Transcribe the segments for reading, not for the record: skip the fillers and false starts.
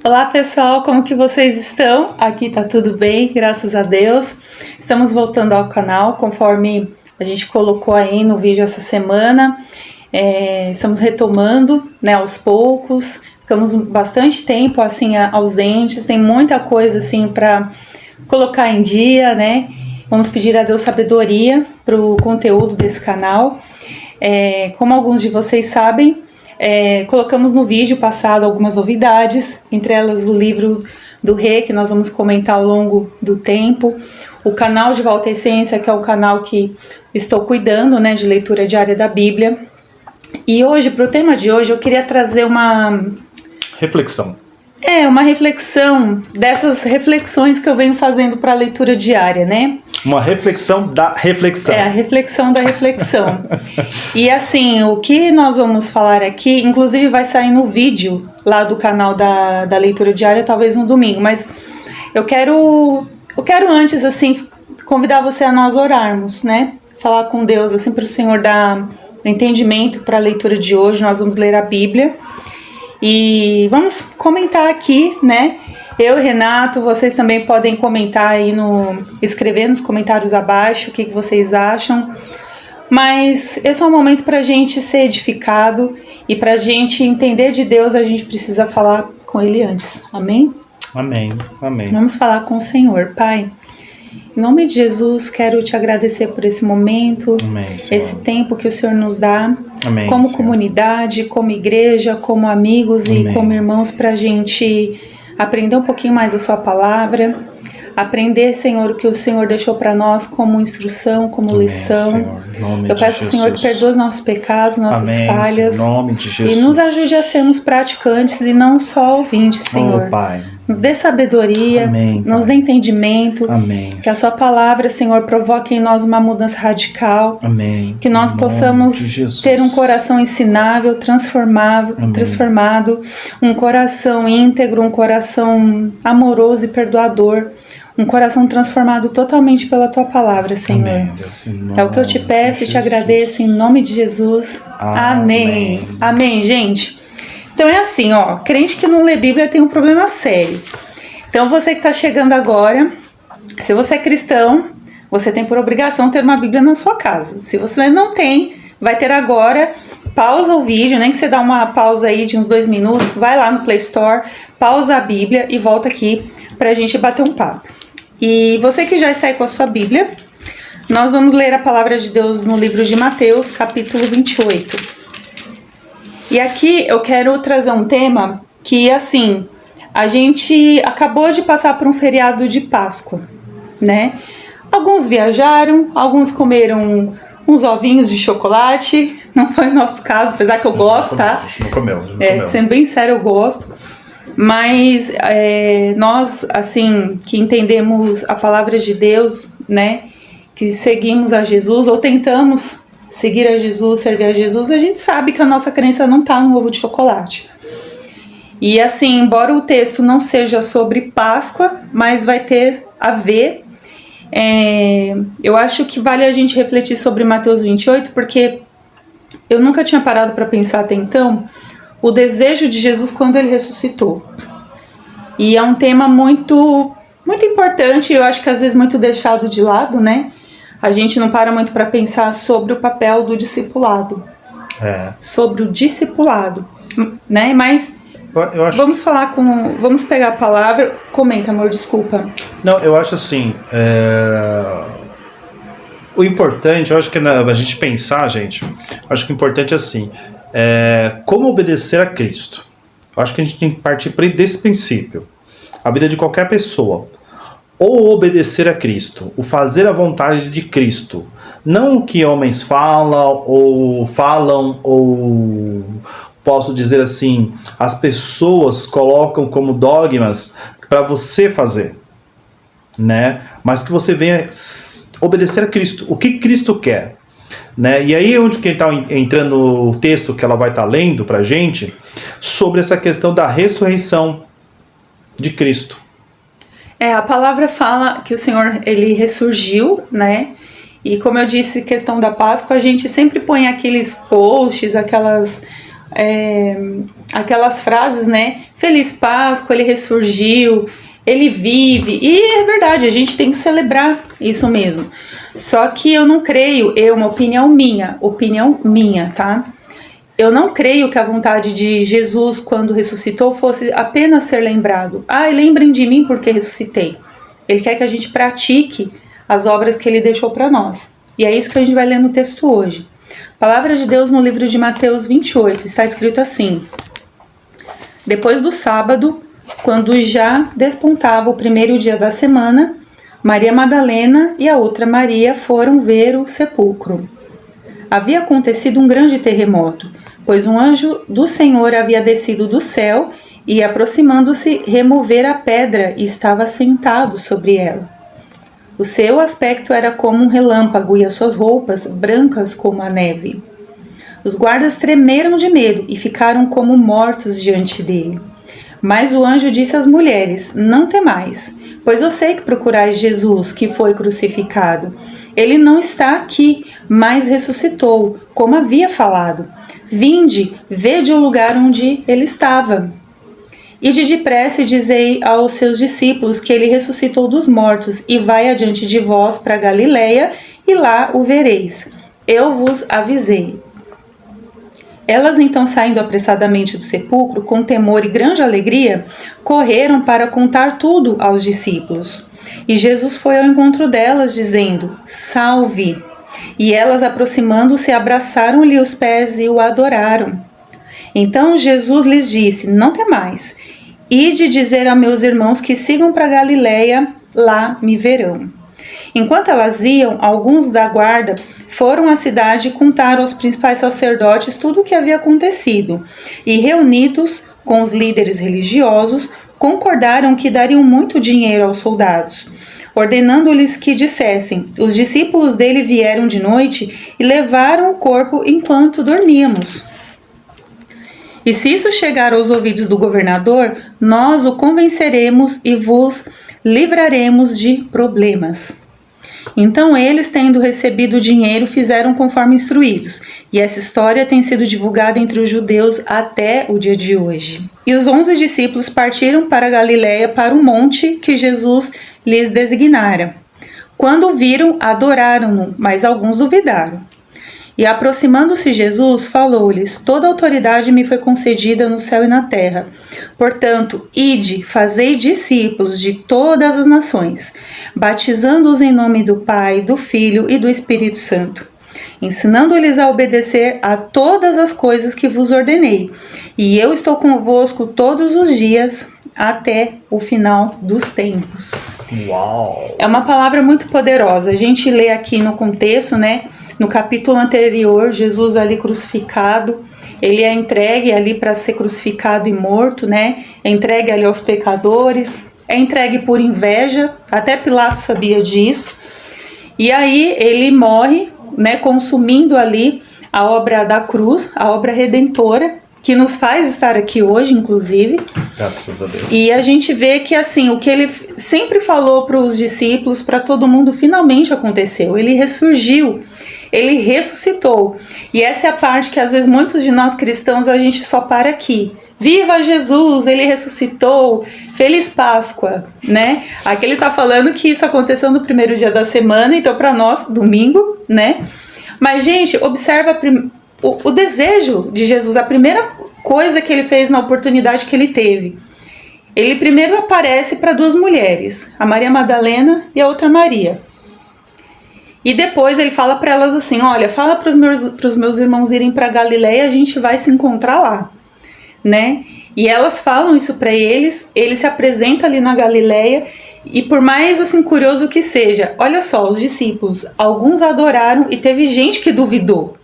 Olá pessoal, como que vocês estão? Aqui tá tudo bem, graças a Deus. Estamos voltando ao canal, conforme a gente colocou aí no vídeo essa semana. Estamos retomando, né, aos poucos. Ficamos bastante tempo assim ausentes, tem muita coisa assim para colocar em dia, né? Vamos pedir a Deus sabedoria para o conteúdo desse canal. Como alguns de vocês sabem, colocamos no vídeo passado algumas novidades, entre elas o livro do Rei, que nós vamos comentar ao longo do tempo, o canal de Volta à Essência, que é o canal que estou cuidando, né, de leitura diária da Bíblia. E hoje, para o tema de hoje, eu queria trazer uma reflexão. Uma reflexão dessas reflexões que eu venho fazendo para a leitura diária, né? Uma reflexão da reflexão. A reflexão da reflexão. E assim, o que nós vamos falar aqui, inclusive vai sair no vídeo lá do canal da leitura diária, talvez no domingo, mas eu quero antes, assim, convidar você a nós orarmos, né? Falar com Deus, assim, para o Senhor dar entendimento para a leitura de hoje. Nós vamos ler a Bíblia. E vamos comentar aqui, né? Eu e Renato, vocês também podem comentar aí escrever nos comentários abaixo o que vocês acham. Mas esse é um momento para a gente ser edificado e para a gente entender de Deus, a gente precisa falar com Ele antes. Amém? Amém, amém. Vamos falar com o Senhor. Pai, em nome de Jesus, quero te agradecer por esse momento, Amém, esse tempo que o Senhor nos dá, Amém, como Senhor. Comunidade, como igreja, como amigos Amém. E como irmãos, para a gente aprender um pouquinho mais a sua palavra, aprender, Senhor, o que o Senhor deixou para nós como instrução, como Amém, lição. Senhor. Em nome Eu de peço, Jesus. Senhor, que perdoe os nossos pecados, nossas Amém, falhas, Senhor. Em nome de Jesus. e nos ajude a sermos praticantes e não só ouvintes, Senhor. Oh, Pai. Nos dê sabedoria, Amém, nos dê Pai. entendimento, Amém. que a sua palavra, Senhor, provoque em nós uma mudança radical, Amém. que nós Em nome de possamos Jesus. ter um coração ensinável, transformado, um coração íntegro, um coração amoroso e perdoador, um coração transformado totalmente pela tua palavra, Senhor. Amém, Deus, em nome É o que eu te peço e de te agradeço em nome de Jesus. Amém. Amém. Amém, gente. Então é assim, ó, crente que não lê Bíblia tem um problema sério. Então você que está chegando agora, se você é cristão, você tem por obrigação ter uma Bíblia na sua casa. Se você não tem, vai ter agora. Pausa o vídeo, nem que você dá uma pausa aí de uns 2 minutos, vai lá no Play Store, pausa a Bíblia e volta aqui pra gente bater um papo. E você que já está aí com a sua Bíblia, nós vamos ler a palavra de Deus no livro de Mateus, capítulo 28. E aqui eu quero trazer um tema que, assim, a gente acabou de passar por um feriado de Páscoa, né? Alguns viajaram, alguns comeram uns ovinhos de chocolate, não foi o nosso caso, apesar que eu gosto, tá? Não comeu. Sendo bem sério, eu gosto. Mas nós, assim, que entendemos a palavra de Deus, né? Que seguimos a Jesus ou tentamos seguir a Jesus, servir a Jesus, a gente sabe que a nossa crença não está no ovo de chocolate. E assim, embora o texto não seja sobre Páscoa, mas vai ter a ver, eu acho que vale a gente refletir sobre Mateus 28, porque eu nunca tinha parado para pensar até então o desejo de Jesus quando ele ressuscitou. E é um tema muito, muito importante, eu acho que às vezes muito deixado de lado, né? A gente não para muito para pensar sobre o papel do discipulado. Sobre o discipulado, né? Mas eu acho... vamos pegar a palavra. Comenta, amor, desculpa. Não, eu acho assim, o importante, eu acho que a gente pensar, gente, acho que o importante é assim, como obedecer a Cristo. Eu acho que a gente tem que partir desse princípio. A vida de qualquer pessoa. Ou obedecer a Cristo, o fazer a vontade de Cristo, não o que homens falam, ou posso dizer assim, as pessoas colocam como dogmas para você fazer, né? Mas que você venha obedecer a Cristo, o que Cristo quer, né? E aí onde que está entrando o texto que ela vai estar lendo para a gente, sobre essa questão da ressurreição de Cristo. A palavra fala que o Senhor, ele ressurgiu, né? E como eu disse, questão da Páscoa, a gente sempre põe aqueles posts, aquelas frases, né? Feliz Páscoa, ele ressurgiu, ele vive. E é verdade, a gente tem que celebrar isso mesmo. Só que eu não creio, uma opinião minha, tá? Eu não creio que a vontade de Jesus, quando ressuscitou, fosse apenas ser lembrado. Lembrem de mim porque ressuscitei. Ele quer que a gente pratique as obras que ele deixou para nós. E é isso que a gente vai ler no texto hoje. Palavra de Deus no livro de Mateus 28, está escrito assim: depois do sábado, quando já despontava o primeiro dia da semana, Maria Madalena e a outra Maria foram ver o sepulcro. Havia acontecido um grande terremoto, pois um anjo do Senhor havia descido do céu e, aproximando-se, removera a pedra e estava sentado sobre ela. O seu aspecto era como um relâmpago e as suas roupas brancas como a neve. Os guardas tremeram de medo e ficaram como mortos diante dele. Mas o anjo disse às mulheres: não temais, pois eu sei que procurais Jesus, que foi crucificado. Ele não está aqui, mas ressuscitou, como havia falado. Vinde, vede o lugar onde ele estava. Ide depressa e dizei aos seus discípulos que ele ressuscitou dos mortos e vai adiante de vós para Galiléia, e lá o vereis. Eu vos avisei. Elas então, saindo apressadamente do sepulcro, com temor e grande alegria, correram para contar tudo aos discípulos. E Jesus foi ao encontro delas, dizendo: salve! E elas, aproximando-se, abraçaram-lhe os pés e o adoraram. Então Jesus lhes disse: não temais, ide dizer a meus irmãos que sigam para Galiléia, lá me verão. Enquanto elas iam, alguns da guarda foram à cidade e contaram aos principais sacerdotes tudo o que havia acontecido. E, reunidos com os líderes religiosos, concordaram que dariam muito dinheiro aos soldados, ordenando-lhes que dissessem: os discípulos dele vieram de noite e levaram o corpo enquanto dormíamos. E se isso chegar aos ouvidos do governador, nós o convenceremos e vos livraremos de problemas. Então eles, tendo recebido o dinheiro, fizeram conforme instruídos, e essa história tem sido divulgada entre os judeus até o dia de hoje. E os 11 discípulos partiram para Galiléia, para o monte que Jesus lhes designara. Quando o viram, adoraram-no, mas alguns duvidaram. E aproximando-se Jesus, falou-lhes: toda autoridade me foi concedida no céu e na terra. Portanto, ide, fazei discípulos de todas as nações, batizando-os em nome do Pai, do Filho e do Espírito Santo, ensinando-lhes a obedecer a todas as coisas que vos ordenei. E eu estou convosco todos os dias, até o final dos tempos. Uau! É uma palavra muito poderosa. A gente lê aqui no contexto, né? No capítulo anterior, Jesus ali crucificado, ele é entregue ali para ser crucificado e morto, né? É entregue ali aos pecadores, é entregue por inveja, até Pilatos sabia disso. E aí ele morre, né? Consumindo ali a obra da cruz, a obra redentora, que nos faz estar aqui hoje, inclusive. Graças a Deus. E a gente vê que, assim, o que ele sempre falou para os discípulos, para todo mundo, finalmente aconteceu. Ele ressurgiu, ele ressuscitou. E essa é a parte que, às vezes, muitos de nós cristãos, a gente só para aqui. Viva Jesus, ele ressuscitou, feliz Páscoa, né? Aqui ele tá falando que isso aconteceu no primeiro dia da semana, então para nós, domingo, né? Mas, gente, observa o desejo de Jesus, a primeira coisa que ele fez na oportunidade que ele teve. Ele primeiro aparece para duas mulheres, a Maria Madalena e a outra Maria. E depois ele fala para elas assim: olha, fala para os meus irmãos irem para Galiléia, a gente vai se encontrar lá, né? E elas falam isso para eles, ele se apresenta ali na Galiléia. E por mais assim curioso que seja, olha só, os discípulos, alguns adoraram e teve gente que duvidou.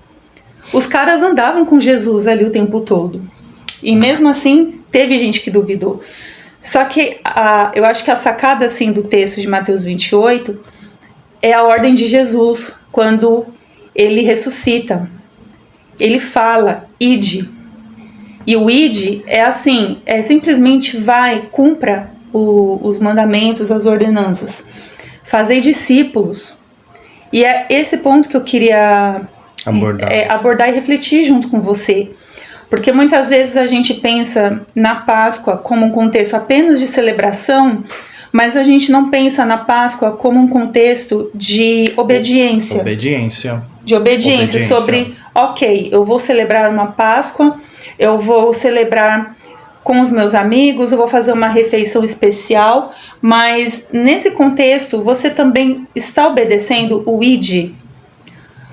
Os caras andavam com Jesus ali o tempo todo. E mesmo assim, teve gente que duvidou. Só que eu acho que a sacada assim, do texto de Mateus 28 é a ordem de Jesus. Quando ele ressuscita, ele fala, ide. E o ide é assim, simplesmente vai, cumpra os mandamentos, as ordenanças. Fazei discípulos. E é esse ponto que eu queria abordar e refletir junto com você. Porque muitas vezes a gente pensa na Páscoa como um contexto apenas de celebração, mas a gente não pensa na Páscoa como um contexto de obediência. De obediência sobre, ok, eu vou celebrar uma Páscoa, eu vou celebrar com os meus amigos, eu vou fazer uma refeição especial, mas nesse contexto você também está obedecendo o ID.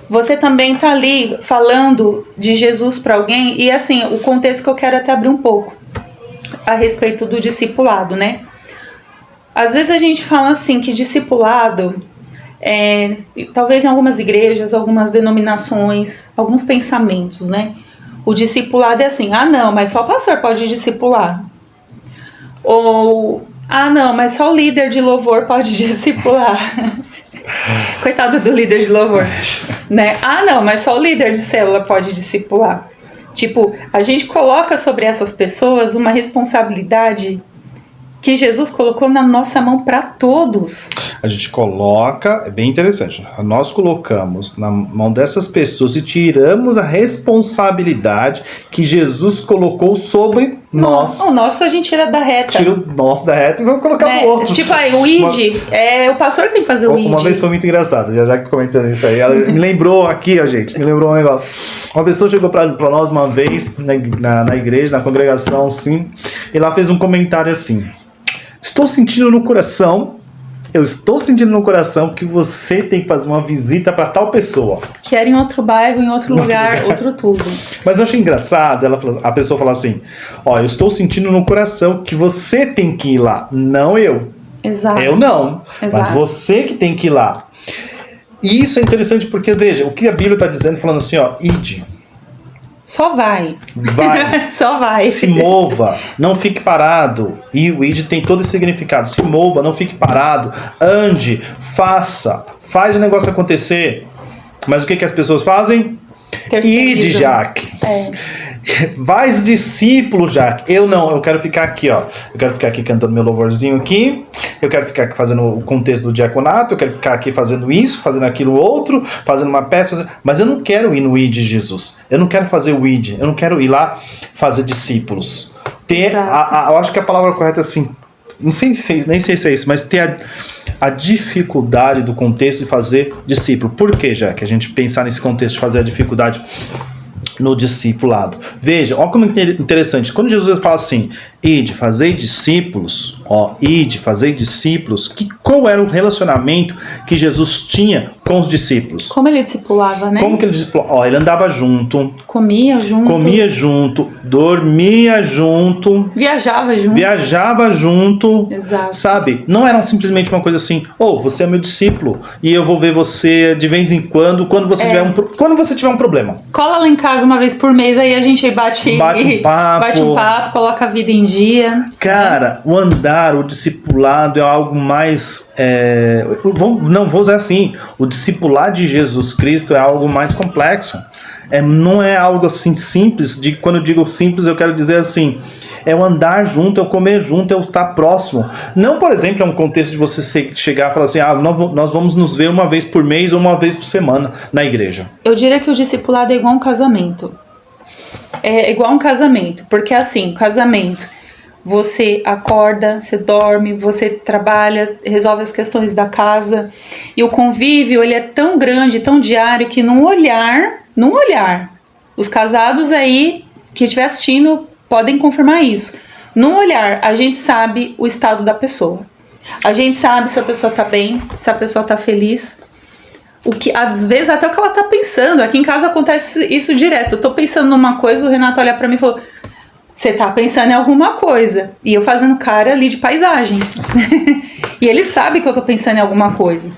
Você também está ali falando de Jesus para alguém, e assim, o contexto que eu quero até abrir um pouco a respeito do discipulado, né? Às vezes a gente fala assim que discipulado, talvez em algumas igrejas, algumas denominações, alguns pensamentos, né? O discipulado é assim, não, mas só o pastor pode discipular. Ou, não, mas só o líder de louvor pode discipular. Coitado do líder de louvor, né? Não, mas só o líder de célula pode discipular. Tipo, a gente coloca sobre essas pessoas uma responsabilidade que Jesus colocou na nossa mão para todos. A gente coloca, é bem interessante, nós colocamos na mão dessas pessoas e tiramos a responsabilidade que Jesus colocou sobre nós. O nosso a gente tira da reta. Tira o nosso da reta e vamos colocar no outro. Tipo, o ID, o pastor que tem que fazer o ID. Uma vez foi muito engraçado, já que comentando isso aí, ela me lembrou aqui, gente, me lembrou um negócio. Uma pessoa chegou para nós uma vez, na igreja, na congregação, sim, e ela fez um comentário assim: estou sentindo no coração que você tem que fazer uma visita para tal pessoa. Que era em outro bairro, em outro lugar, outro tudo. Mas eu achei engraçado, a pessoa falou assim: eu estou sentindo no coração que você tem que ir lá, não eu. Exato. Eu não, Exato. Mas você que tem que ir lá. E isso é interessante porque, veja, o que a Bíblia está dizendo, falando assim, ide. Só vai. Vai. Só vai. Se mova, não fique parado. E o id tem todo esse significado. Se mova, não fique parado. Ande, faz o negócio acontecer. Mas o que as pessoas fazem? Ide, Jaque. Vais discípulo, Jaque. Eu não, eu quero ficar aqui, ó. Eu quero ficar aqui cantando meu louvorzinho aqui. Eu quero ficar aqui fazendo o contexto do diaconato. Eu quero ficar aqui fazendo isso, fazendo aquilo outro, fazendo uma peça. Mas eu não quero ir no ID de Jesus. Eu não quero fazer o ID. Eu não quero ir lá fazer discípulos. Eu acho que a palavra correta é assim. Nem sei se é isso, mas ter a dificuldade do contexto de fazer discípulo. Por que, já que a gente pensar nesse contexto de fazer a dificuldade no discipulado? Veja, olha como é interessante. Quando Jesus fala assim, ide, fazei discípulos, qual era o relacionamento que Jesus tinha com os discípulos? Como ele discipulava, né? Como que ele discipulava? Ele andava junto. Comia junto. Dormia junto. Viajava junto. Exato. Sabe? Não era simplesmente uma coisa assim, você é meu discípulo e eu vou ver você de vez em quando você tiver um problema. Cola lá em casa uma vez por mês, aí a gente bate um papo, coloca a vida em dia. Cara, o discipulado é algo mais... vou usar assim, o discipulado de Jesus Cristo é algo mais complexo. Não é algo assim simples. Quando eu digo simples, eu quero dizer assim, é o andar junto, é o comer junto, é o estar próximo. Não, por exemplo, é um contexto de você chegar e falar assim, nós vamos nos ver uma vez por mês ou uma vez por semana na igreja. Eu diria que o discipulado é igual um casamento. É igual um casamento, porque assim, casamento, você acorda, você dorme, você trabalha, resolve as questões da casa, e o convívio, ele é tão grande, tão diário, que num olhar, os casados aí que estiver assistindo podem confirmar isso. Num olhar, a gente sabe o estado da pessoa. A gente sabe se a pessoa tá bem, se a pessoa tá feliz. O que, às vezes, até o que ela tá pensando. Aqui em casa acontece isso direto. Eu tô pensando numa coisa, o Renato olha pra mim e falou: você tá pensando em alguma coisa. E eu fazendo cara ali de paisagem. E ele sabe que eu tô pensando em alguma coisa,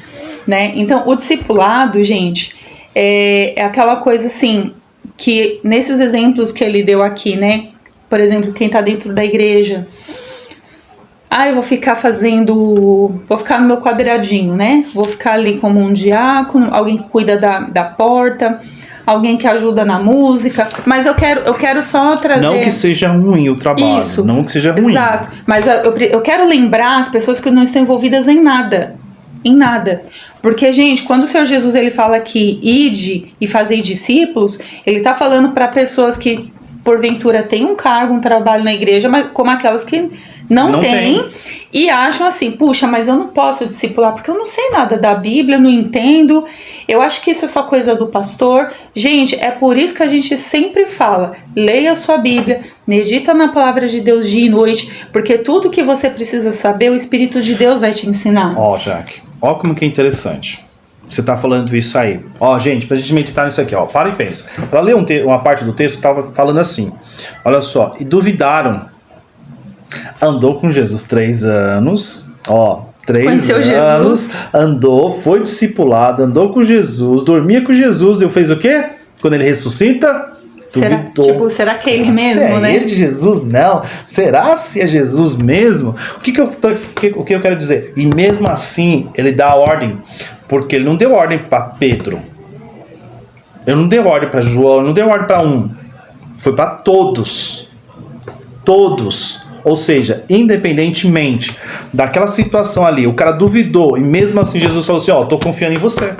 né? Então, o discipulado, gente, é aquela coisa assim, que nesses exemplos que ele deu aqui, né? Por exemplo, quem tá dentro da igreja. Eu vou ficar no meu quadradinho, né? Vou ficar ali como um diácono, alguém que cuida da porta, alguém que ajuda na música, mas eu quero só trazer... Não que seja ruim o trabalho, isso, não que seja ruim. Exato, mas eu quero lembrar as pessoas que não estão envolvidas em nada, porque, gente, quando o Senhor Jesus ele fala que ide e fazei discípulos, ele tá falando para pessoas que porventura têm um cargo, um trabalho na igreja, mas como aquelas que não têm e acham assim, puxa, mas eu não posso discipular porque eu não sei nada da Bíblia, não entendo, eu acho que isso é só coisa do pastor. Gente, é por isso que a gente sempre fala, leia a sua Bíblia, medita na palavra de Deus dia e noite, porque tudo que você precisa saber, o Espírito de Deus vai te ensinar. Ó, Jaque, ó como que é interessante. Você tá falando isso aí. Ó, gente, pra gente meditar nisso aqui, ó, para e pensa. Pra ler uma parte do texto, tava falando assim, olha só, e duvidaram. Andou com Jesus 3 anos, ó, 3 Conheceu anos, Jesus. andou, foi discipulado, andou com Jesus, dormia com Jesus e fez o quê? Quando ele ressuscita, duvidou. Será que é ele Se mesmo, é né? ele de Jesus? Não. Será se é Jesus mesmo? O que eu quero dizer? E mesmo assim, ele dá a ordem, porque ele não deu ordem para Pedro, ele não deu ordem para João, ele não deu ordem para um, foi para todos. Todos. Ou seja, independentemente daquela situação ali, o cara duvidou e mesmo assim Jesus falou assim, ó, tô confiando em você.